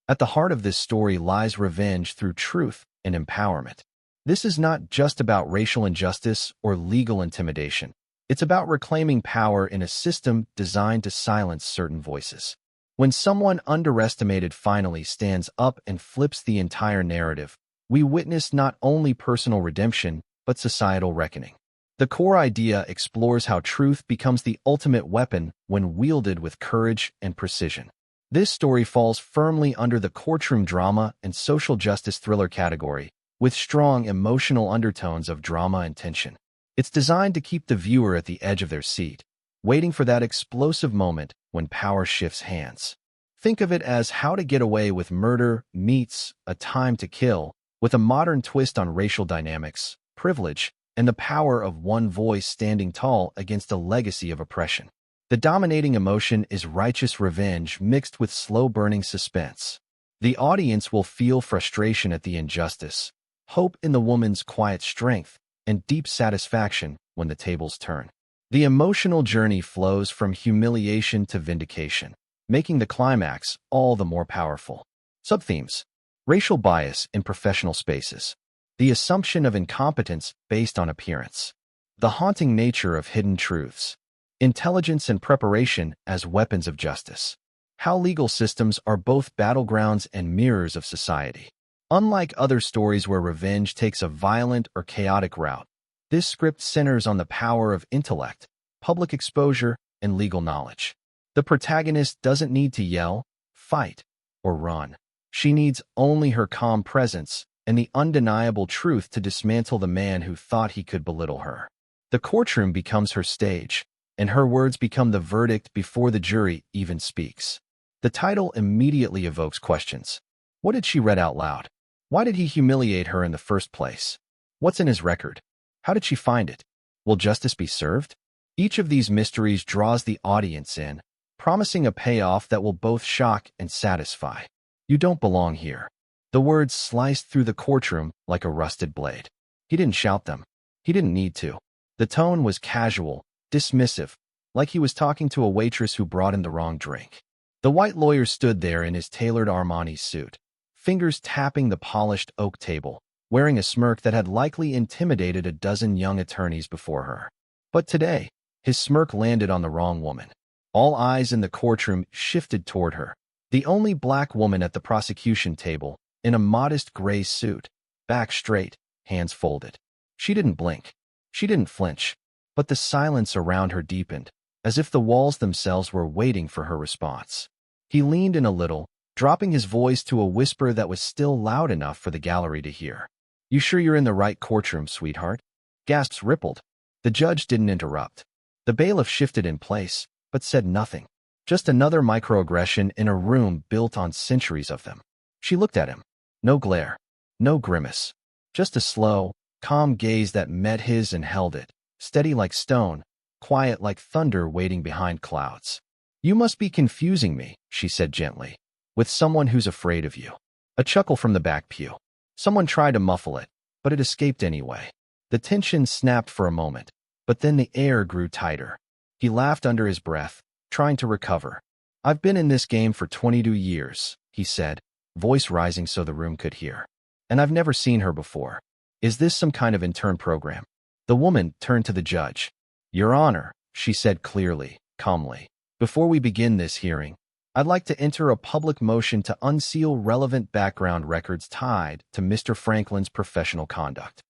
At the heart of this story lies revenge through truth and empowerment. This is not just about racial injustice or legal intimidation. It's about reclaiming power in a system designed to silence certain voices. When someone underestimated finally stands up and flips the entire narrative, we witness not only personal redemption, but societal reckoning. The core idea explores how truth becomes the ultimate weapon when wielded with courage and precision. This story falls firmly under the courtroom drama and social justice thriller category, with strong emotional undertones of drama and tension. It's designed to keep the viewer at the edge of their seat, waiting for that explosive moment when power shifts hands. Think of it as How to Get Away with Murder meets A Time to Kill, with a modern twist on racial dynamics, privilege, and the power of one voice standing tall against a legacy of oppression. The dominating emotion is righteous revenge mixed with slow-burning suspense. The audience will feel frustration at the injustice, hope in the woman's quiet strength, and deep satisfaction when the tables turn. The emotional journey flows from humiliation to vindication, making the climax all the more powerful. Subthemes: racial bias in professional spaces, the assumption of incompetence based on appearance, the haunting nature of hidden truths, intelligence and preparation as weapons of justice, how legal systems are both battlegrounds and mirrors of society. Unlike other stories where revenge takes a violent or chaotic route, this script centers on the power of intellect, public exposure, and legal knowledge. The protagonist doesn't need to yell, fight, or run. She needs only her calm presence and the undeniable truth to dismantle the man who thought he could belittle her. The courtroom becomes her stage, and her words become the verdict before the jury even speaks. The title immediately evokes questions. What did she read out loud? Why did he humiliate her in the first place? What's in his record? How did she find it? Will justice be served? Each of these mysteries draws the audience in, promising a payoff that will both shock and satisfy. You don't belong here. The words sliced through the courtroom like a rusted blade. He didn't shout them. He didn't need to. The tone was casual, dismissive, like he was talking to a waitress who brought in the wrong drink. The white lawyer stood there in his tailored Armani suit, fingers tapping the polished oak table, wearing a smirk that had likely intimidated a dozen young attorneys before her. But today, his smirk landed on the wrong woman. All eyes in the courtroom shifted toward her, the only black woman at the prosecution table, in a modest gray suit, back straight, hands folded. She didn't blink. She didn't flinch. But the silence around her deepened, as if the walls themselves were waiting for her response. He leaned in a little, dropping his voice to a whisper that was still loud enough for the gallery to hear. "You sure you're in the right courtroom, sweetheart?" Gasps rippled. The judge didn't interrupt. The bailiff shifted in place, but said nothing. Just another microaggression in a room built on centuries of them. She looked at him. No glare, no grimace. Just a slow, calm gaze that met his and held it, steady like stone, quiet like thunder waiting behind clouds. "You must be confusing me," she said gently, "with someone who's afraid of you." A chuckle from the back pew. Someone tried to muffle it, but it escaped anyway. The tension snapped for a moment, but then the air grew tighter. He laughed under his breath, trying to recover. "I've been in this game for 22 years, he said, voice rising so the room could hear. "And I've never seen her before. Is this some kind of intern program?" The woman turned to the judge. "Your Honor," she said clearly, calmly, "before we begin this hearing, I'd like to enter a public motion to unseal relevant background records tied to Mr. Franklin's professional conduct."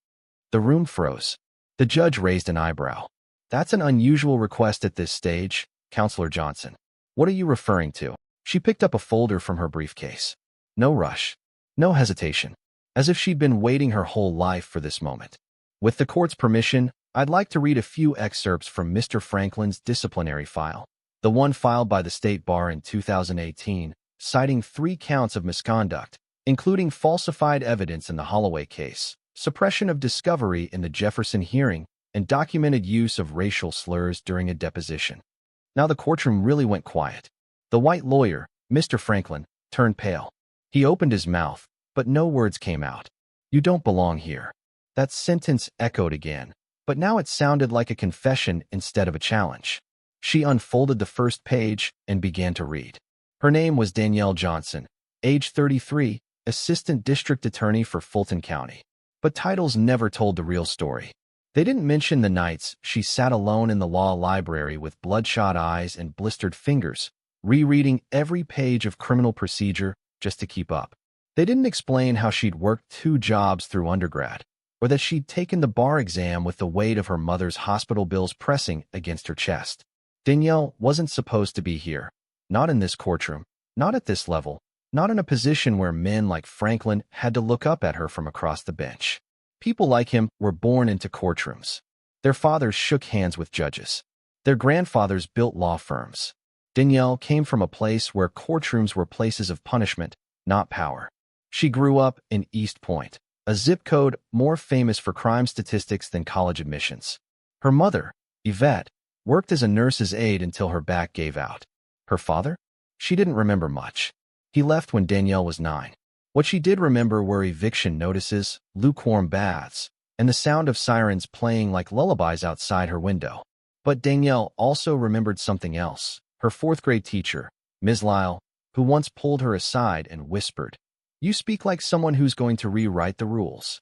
The room froze. The judge raised an eyebrow. "That's an unusual request at this stage, Counselor Johnson. What are you referring to?" She picked up a folder from her briefcase. No rush. No hesitation. As if she'd been waiting her whole life for this moment. "With the court's permission, I'd like to read a few excerpts from Mr. Franklin's disciplinary file, the one filed by the State Bar in 2018, citing 3 counts of misconduct, including falsified evidence in the Holloway case, suppression of discovery in the Jefferson hearing, and documented use of racial slurs during a deposition." Now the courtroom really went quiet. The white lawyer, Mr. Franklin, turned pale. He opened his mouth, but no words came out. "You don't belong here." That sentence echoed again, but now it sounded like a confession instead of a challenge. She unfolded the first page and began to read. Her name was Danielle Johnson, Age 33, Assistant District Attorney for Fulton County. But titles never told the real story. They didn't mention the nights she sat alone in the law library with bloodshot eyes and blistered fingers, rereading every page of criminal procedure just to keep up. They didn't explain how she'd worked 2 jobs through undergrad, or that she'd taken the bar exam with the weight of her mother's hospital bills pressing against her chest. Danielle wasn't supposed to be here. Not in this courtroom, not at this level, not in a position where men like Franklin had to look up at her from across the bench. People like him were born into courtrooms. Their fathers shook hands with judges. Their grandfathers built law firms. Danielle came from a place where courtrooms were places of punishment, not power. She grew up in East Point, a zip code more famous for crime statistics than college admissions. Her mother, Yvette, worked as a nurse's aide until her back gave out. Her father? She didn't remember much. He left when Danielle was 9. What she did remember were eviction notices, lukewarm baths, and the sound of sirens playing like lullabies outside her window. But Danielle also remembered something else. Her 4th-grade teacher, Ms. Lyle, who once pulled her aside and whispered, "You speak like someone who's going to rewrite the rules."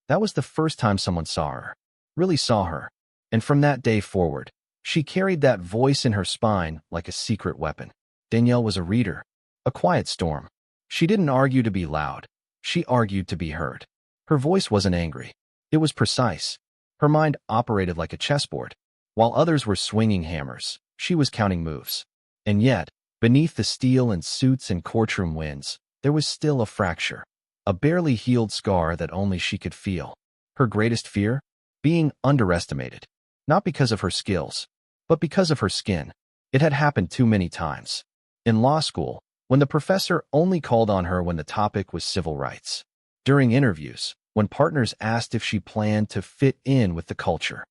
That was the first time someone saw her, really saw her. And from that day forward, she carried that voice in her spine like a secret weapon. Danielle was a reader, a quiet storm. She didn't argue to be loud. She argued to be heard. Her voice wasn't angry. It was precise. Her mind operated like a chessboard. While others were swinging hammers, she was counting moves. And yet, beneath the steel and suits and courtroom winds, there was still a fracture, a barely healed scar that only she could feel. Her greatest fear? Being underestimated. Not because of her skills, but because of her skin. It had happened too many times. In law school, when the professor only called on her when the topic was civil rights. During interviews, when partners asked if she planned to fit in with the culture.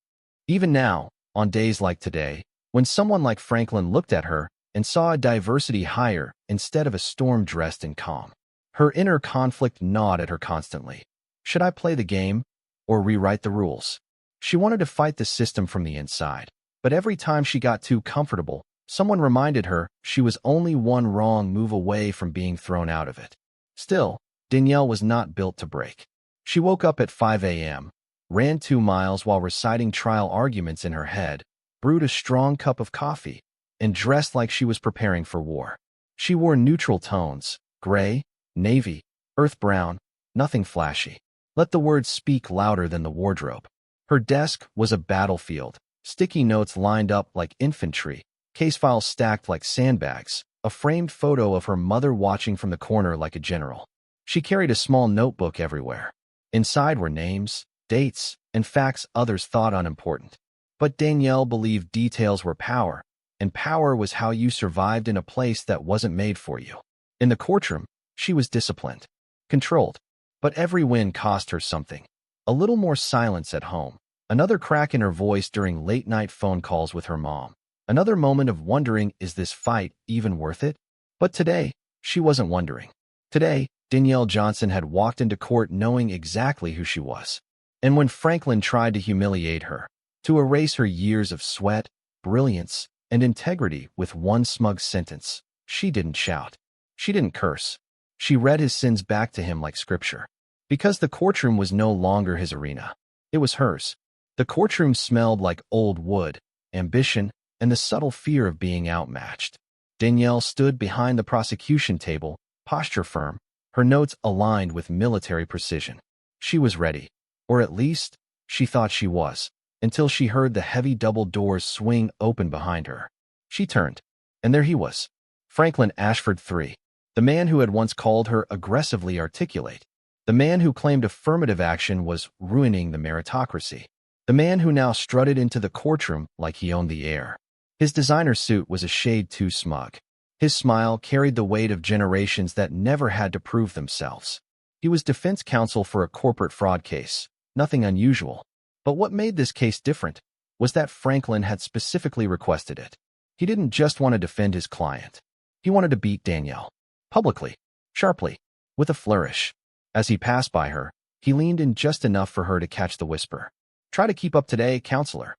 Even now, on days like today, when someone like Franklin looked at her and saw a diversity hire instead of a storm dressed in calm. Her inner conflict gnawed at her constantly. Should I play the game or rewrite the rules? She wanted to fight the system from the inside, but every time she got too comfortable, someone reminded her she was only one wrong move away from being thrown out of it. Still, Danielle was not built to break. She woke up at 5 a.m., ran 2 miles while reciting trial arguments in her head, brewed a strong cup of coffee, and dressed like she was preparing for war. She wore neutral tones, gray, navy, earth brown, nothing flashy. Let the words speak louder than the wardrobe. Her desk was a battlefield, sticky notes lined up like infantry, case files stacked like sandbags, a framed photo of her mother watching from the corner like a general. She carried a small notebook everywhere. Inside were names, dates, and facts others thought unimportant. But Danielle believed details were power, and power was how you survived in a place that wasn't made for you. In the courtroom, she was disciplined, controlled, but every win cost her something. A little more silence at home, another crack in her voice during late-night phone calls with her mom. Another moment of wondering, is this fight even worth it? But today, she wasn't wondering. Today, Danielle Johnson had walked into court knowing exactly who she was. And when Franklin tried to humiliate her, to erase her years of sweat, brilliance, and integrity with one smug sentence, she didn't shout. She didn't curse. She read his sins back to him like scripture. Because the courtroom was no longer his arena. It was hers. The courtroom smelled like old wood, ambition, and the subtle fear of being outmatched. Danielle stood behind the prosecution table, posture firm, her notes aligned with military precision. She was ready, or at least, she thought she was, until she heard the heavy double doors swing open behind her. She turned, and there he was, Franklin Ashford III, the man who had once called her aggressively articulate, the man who claimed affirmative action was ruining the meritocracy, the man who now strutted into the courtroom like he owned the air. His designer suit was a shade too smug. His smile carried the weight of generations that never had to prove themselves. He was defense counsel for a corporate fraud case, nothing unusual. But what made this case different was that Franklin had specifically requested it. He didn't just want to defend his client. He wanted to beat Danielle. Publicly, sharply, with a flourish. As he passed by her, he leaned in just enough for her to catch the whisper. "Try to keep up today, counselor."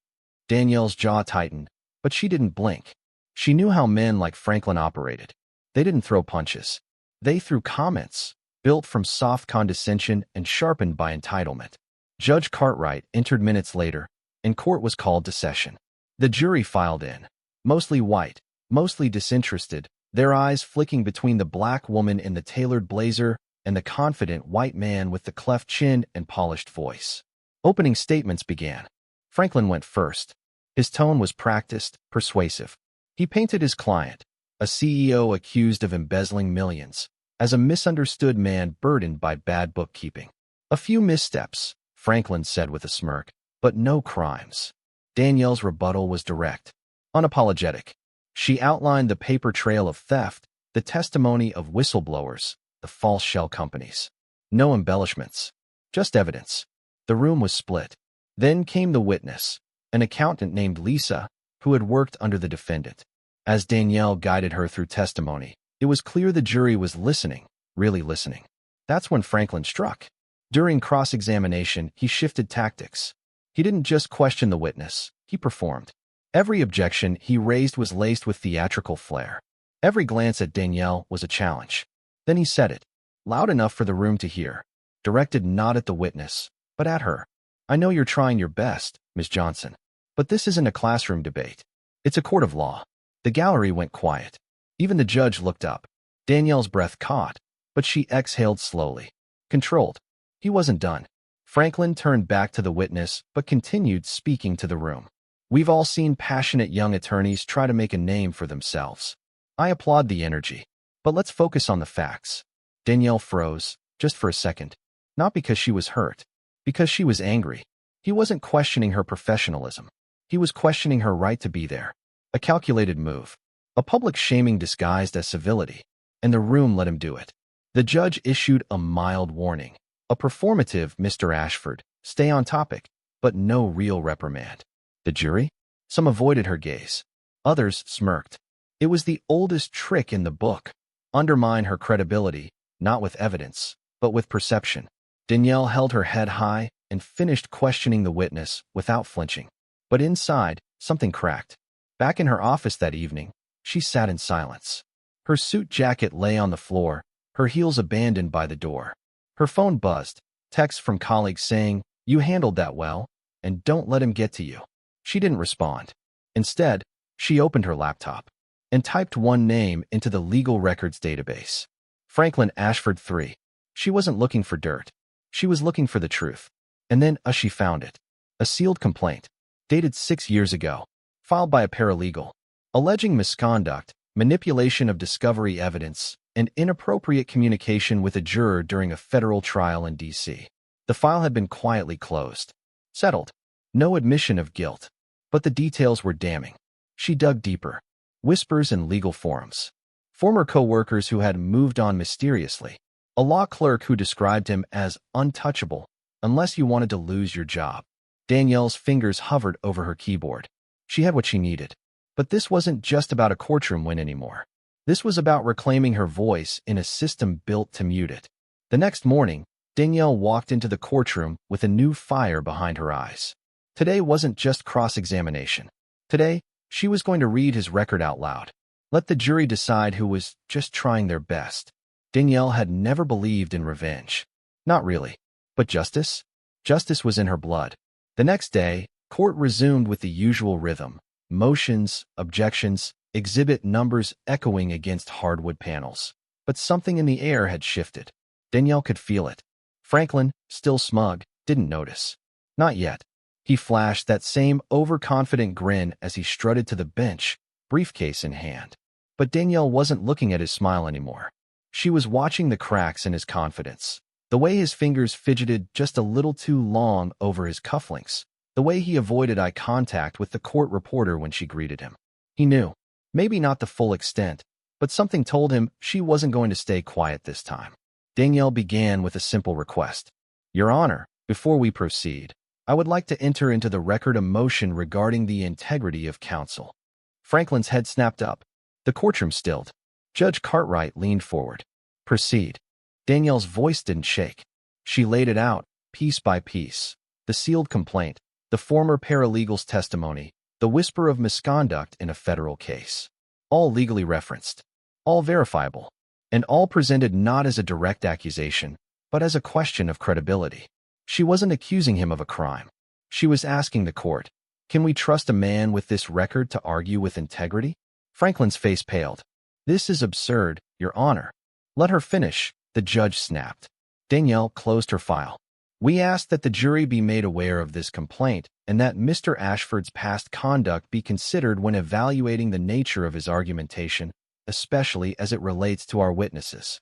Danielle's jaw tightened, but she didn't blink. She knew how men like Franklin operated. They didn't throw punches. They threw comments, built from soft condescension and sharpened by entitlement. Judge Cartwright entered minutes later, and court was called to session. The jury filed in, mostly white, mostly disinterested, their eyes flicking between the black woman in the tailored blazer and the confident white man with the cleft chin and polished voice. Opening statements began. Franklin went first. His tone was practiced, persuasive. He painted his client, a CEO accused of embezzling millions, as a misunderstood man burdened by bad bookkeeping. A few missteps, Franklin said with a smirk, but no crimes. Danielle's rebuttal was direct, unapologetic. She outlined the paper trail of theft, the testimony of whistleblowers, the false shell companies. No embellishments, just evidence. The room was split. Then came the witness, an accountant named Lisa, who had worked under the defendant. As Danielle guided her through testimony, it was clear the jury was listening, really listening. That's when Franklin struck. During cross-examination, he shifted tactics. He didn't just question the witness, he performed. Every objection he raised was laced with theatrical flair. Every glance at Danielle was a challenge. Then he said it, loud enough for the room to hear, directed not at the witness, but at her. I know you're trying your best, Ms. Johnson, but this isn't a classroom debate. It's a court of law. The gallery went quiet. Even the judge looked up. Danielle's breath caught, but she exhaled slowly. Controlled. He wasn't done. Franklin turned back to the witness, but continued speaking to the room. We've all seen passionate young attorneys try to make a name for themselves. I applaud the energy. But let's focus on the facts. Danielle froze, just for a second. Not because she was hurt. Because she was angry. He wasn't questioning her professionalism. He was questioning her right to be there. A calculated move. A public shaming disguised as civility. And the room let him do it. The judge issued a mild warning. A performative, Mr. Ashford, stay on topic, but no real reprimand. The jury? Some avoided her gaze. Others smirked. It was the oldest trick in the book. Undermine her credibility, not with evidence, but with perception. Danielle held her head high and finished questioning the witness without flinching. But inside, something cracked. Back in her office that evening, she sat in silence. Her suit jacket lay on the floor, her heels abandoned by the door. Her phone buzzed, texts from colleagues saying, "You handled that well, and don't let him get to you." She didn't respond. Instead, she opened her laptop and typed one name into the legal records database. Franklin Ashford III. She wasn't looking for dirt. She was looking for the truth. And then she found it. A sealed complaint, dated 6 years ago, filed by a paralegal, alleging misconduct, manipulation of discovery evidence, and inappropriate communication with a juror during a federal trial in D.C. The file had been quietly closed. Settled. No admission of guilt. But the details were damning. She dug deeper. Whispers in legal forums. Former co-workers who had moved on mysteriously. A law clerk who described him as untouchable unless you wanted to lose your job. Danielle's fingers hovered over her keyboard. She had what she needed. But this wasn't just about a courtroom win anymore. This was about reclaiming her voice in a system built to mute it. The next morning, Danielle walked into the courtroom with a new fire behind her eyes. Today wasn't just cross-examination. Today, she was going to read his record out loud. Let the jury decide who was just trying their best. Danielle had never believed in revenge. Not really. But justice? Justice was in her blood. The next day, court resumed with the usual rhythm. Motions, objections, exhibit numbers echoing against hardwood panels. But something in the air had shifted. Danielle could feel it. Franklin, still smug, didn't notice. Not yet. He flashed that same overconfident grin as he strutted to the bench, briefcase in hand. But Danielle wasn't looking at his smile anymore. She was watching the cracks in his confidence. The way his fingers fidgeted just a little too long over his cufflinks. The way he avoided eye contact with the court reporter when she greeted him. He knew. Maybe not the full extent, but something told him she wasn't going to stay quiet this time. Danielle began with a simple request. Your Honor, before we proceed, I would like to enter into the record a motion regarding the integrity of counsel. Franklin's head snapped up. The courtroom stilled. Judge Cartwright leaned forward. Proceed. Danielle's voice didn't shake. She laid it out, piece by piece. The sealed complaint, the former paralegal's testimony, the whisper of misconduct in a federal case. All legally referenced. All verifiable. and all presented not as a direct accusation, but as a question of credibility. She wasn't accusing him of a crime. She was asking the court, can we trust a man with this record to argue with integrity? Franklin's face paled. This is absurd, Your Honor. Let her finish, the judge snapped. Danielle closed her file. We ask that the jury be made aware of this complaint and that Mr. Ashford's past conduct be considered when evaluating the nature of his argumentation, especially as it relates to our witnesses.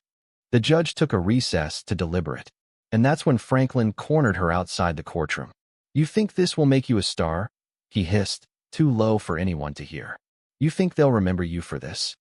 The judge took a recess to deliberate, and that's when Franklin cornered her outside the courtroom. You think this will make you a star? He hissed, too low for anyone to hear. You think they'll remember you for this?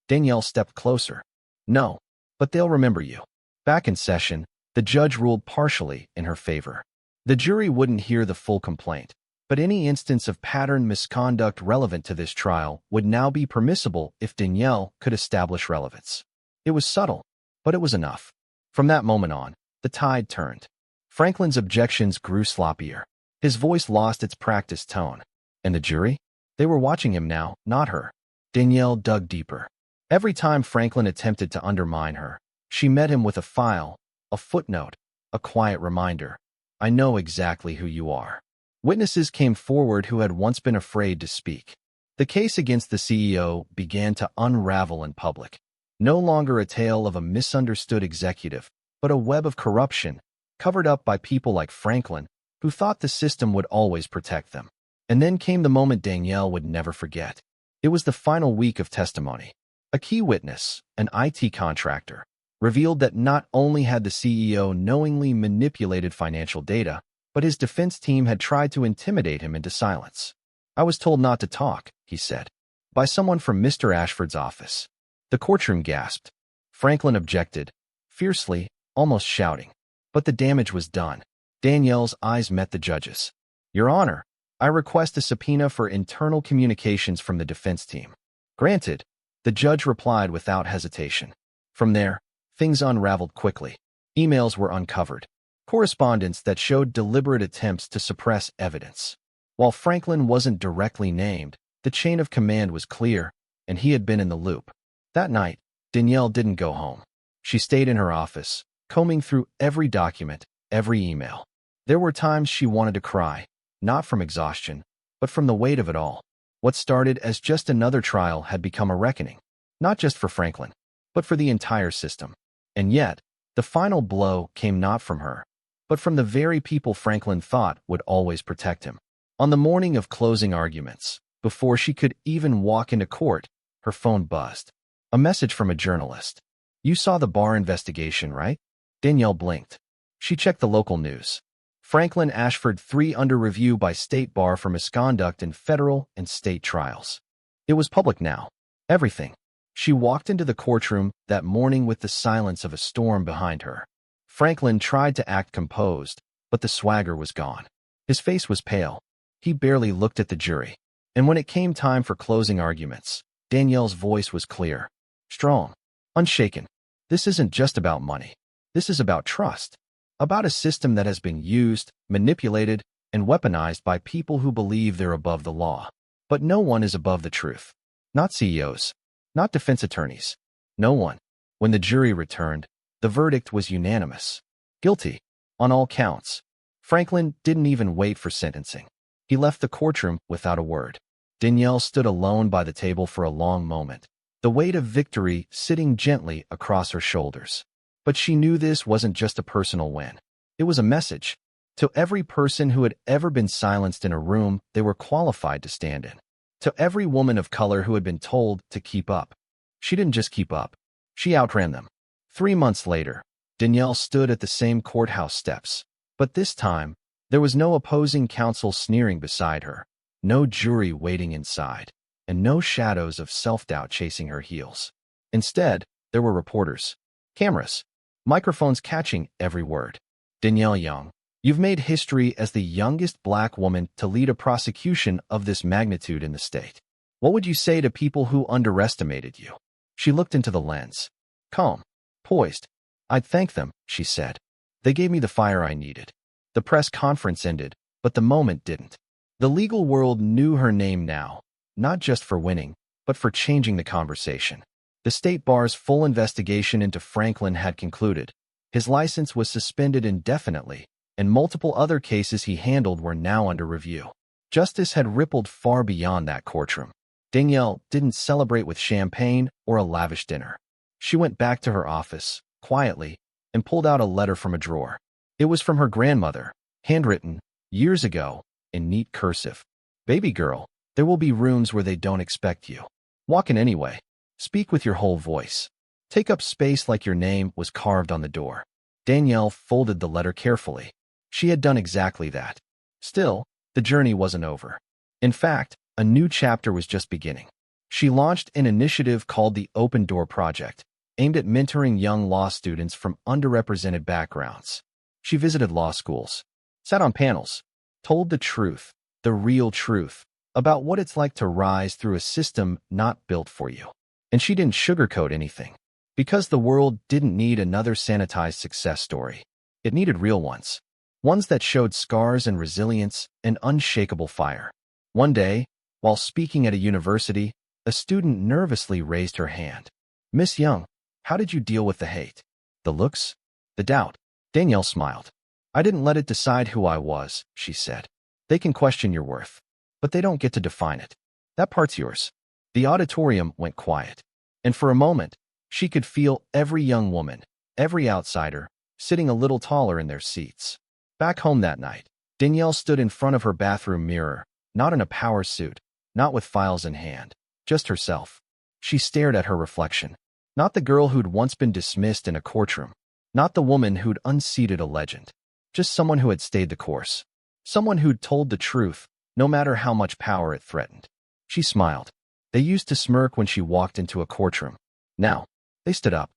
Danielle stepped closer. No, but they'll remember you. Back in session, the judge ruled partially in her favor. The jury wouldn't hear the full complaint, but any instance of pattern misconduct relevant to this trial would now be permissible if Danielle could establish relevance. It was subtle, but it was enough. From that moment on, the tide turned. Franklin's objections grew sloppier. His voice lost its practiced tone. And the jury? They were watching him now, not her. Danielle dug deeper. Every time Franklin attempted to undermine her, she met him with a file, a footnote, a quiet reminder. I know exactly who you are. Witnesses came forward who had once been afraid to speak. The case against the CEO began to unravel in public. No longer a tale of a misunderstood executive, but a web of corruption, covered up by people like Franklin, who thought the system would always protect them. And then came the moment Danielle would never forget. It was the final week of testimony. A key witness, an IT contractor, revealed that not only had the CEO knowingly manipulated financial data, but his defense team had tried to intimidate him into silence. I was told not to talk, he said, by someone from Mr. Ashford's office. The courtroom gasped. Franklin objected, fiercely, almost shouting. But the damage was done. Danielle's eyes met the judge's. Your Honor, I request a subpoena for internal communications from the defense team. Granted, the judge replied without hesitation. From there, things unraveled quickly. Emails were uncovered. Correspondence that showed deliberate attempts to suppress evidence. While Franklin wasn't directly named, the chain of command was clear, and he had been in the loop. That night, Danielle didn't go home. She stayed in her office, combing through every document, every email. There were times she wanted to cry, not from exhaustion, but from the weight of it all. What started as just another trial had become a reckoning, not just for Franklin, but for the entire system. And yet, the final blow came not from her, but from the very people Franklin thought would always protect him. On the morning of closing arguments, before she could even walk into court, her phone buzzed. A message from a journalist. You saw the Barr investigation, right? Danielle blinked. She checked the local news. Franklin Ashford 3 under review by State Bar for misconduct in federal and state trials. It was public now. Everything. She walked into the courtroom that morning with the silence of a storm behind her. Franklin tried to act composed, but the swagger was gone. His face was pale. He barely looked at the jury. And when it came time for closing arguments, Danielle's voice was clear, strong, unshaken. This isn't just about money. This is about trust. About a system that has been used, manipulated, and weaponized by people who believe they're above the law. But no one is above the truth. Not CEOs. Not defense attorneys. No one. When the jury returned, the verdict was unanimous. Guilty. On all counts. Franklin didn't even wait for sentencing. He left the courtroom without a word. Danielle stood alone by the table for a long moment, the weight of victory sitting gently across her shoulders. But she knew this wasn't just a personal win. It was a message to every person who had ever been silenced in a room they were qualified to stand in. To every woman of color who had been told to keep up. She didn't just keep up. She outran them. 3 months later, Danielle stood at the same courthouse steps. But this time, there was no opposing counsel sneering beside her, no jury waiting inside, and no shadows of self-doubt chasing her heels. Instead, there were reporters, cameras, microphones catching every word. Danielle Young, you've made history as the youngest Black woman to lead a prosecution of this magnitude in the state. What would you say to people who underestimated you? She looked into the lens. Calm, poised. I'd thank them, she said. They gave me the fire I needed. The press conference ended, but the moment didn't. The legal world knew her name now, not just for winning, but for changing the conversation. The state bar's full investigation into Franklin had concluded. His license was suspended indefinitely, and multiple other cases he handled were now under review. Justice had rippled far beyond that courtroom. Danielle didn't celebrate with champagne or a lavish dinner. She went back to her office, quietly, and pulled out a letter from a drawer. It was from her grandmother, handwritten, years ago, in neat cursive. "Baby girl, there will be rooms where they don't expect you. Walk in anyway. Speak with your whole voice. Take up space like your name was carved on the door." Danielle folded the letter carefully. She had done exactly that. Still, the journey wasn't over. In fact, a new chapter was just beginning. She launched an initiative called the Open Door Project, aimed at mentoring young law students from underrepresented backgrounds. She visited law schools, sat on panels, told the truth, the real truth, about what it's like to rise through a system not built for you. And she didn't sugarcoat anything. Because the world didn't need another sanitized success story. It needed real ones. Ones that showed scars and resilience and unshakable fire. One day, while speaking at a university, a student nervously raised her hand. "Miss Young, how did you deal with the hate? The looks? The doubt?" Danielle smiled. "I didn't let it decide who I was," she said. "They can question your worth, but they don't get to define it. That part's yours." The auditorium went quiet, and for a moment, she could feel every young woman, every outsider, sitting a little taller in their seats. Back home that night, Danielle stood in front of her bathroom mirror, not in a power suit, not with files in hand, just herself. She stared at her reflection. Not the girl who'd once been dismissed in a courtroom, not the woman who'd unseated a legend, just someone who had stayed the course. Someone who'd told the truth, no matter how much power it threatened. She smiled. They used to smirk when she walked into a courtroom. Now, they stood up.